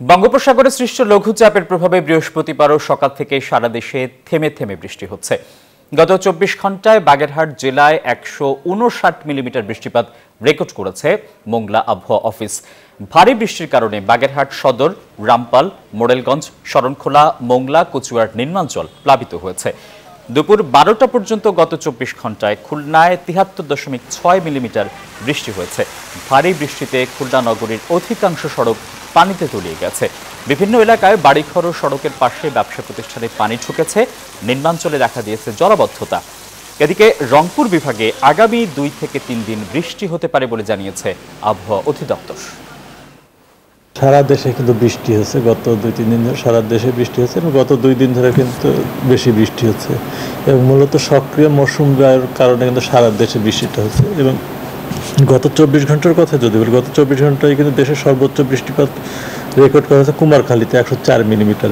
বঙ্গোপসাগরে সৃষ্ট লঘুচাপের প্রভাবে বৃহস্পতিবারও সকাল থেকে সারা দেশে থেমে থেমে বৃষ্টি হচ্ছে। গত ২৪ ঘন্টায় বাগেরহাট জেলায় ১৫৯ মিলিমিটার বৃষ্টিপাত রেকর্ড করেছে মোংলা আবহাওয়া অফিস। ভারী বৃষ্টির কারণে বাগেরহাট সদর, রামপাল, মোড়েলগঞ্জ, শরণখোলা, মোংলা, কচুয়ার নিম্নাঞ্চল প্লাবিত হয়েছে। দুপুর ১২টা পর্যন্ত গত ২৪ ঘন্টায় খুলনায় ৭৩.৬ মিলিমিটার বৃষ্টি হয়েছে। ভারী বৃষ্টিতে খুলনা নগরীর অধিকাংশ সড়ক পানিতে তলিয়ে গেছে। বিভিন্ন এলাকায় বাড়িঘর ও সড়কের পাশে ব্যবসা প্রতিষ্ঠানে পানি ঢুকেছে। নিম্নাঞ্চলে দেখা দিয়েছে জলাবদ্ধতা। এদিকে রংপুর বিভাগে আগামী ২ থেকে ৩ দিন বৃষ্টি হতে পারে বলে জানিয়েছে আবহাওয়া অধিদপ্তর। সারা দেশে কিন্তু বৃষ্টি হচ্ছে, গত ২-৩ দিন ধরে সারা দেশে বৃষ্টি হচ্ছে এবং গত ২ দিন ধরে কিন্তু বেশি বৃষ্টি হচ্ছে এবং মূলত সক্রিয় মৌসুম বায়ুর কারণে কিন্তু সারা দেশে বৃষ্টিটা হচ্ছে। এবং গত ২৪ ঘন্টার কথা যদি বলি, গত ২৪ ঘন্টায় কিন্তু দেশের সর্বোচ্চ বৃষ্টিপাত রেকর্ড করা হয়েছে কুমারখালীতে ১০৪ মিলিমিটার।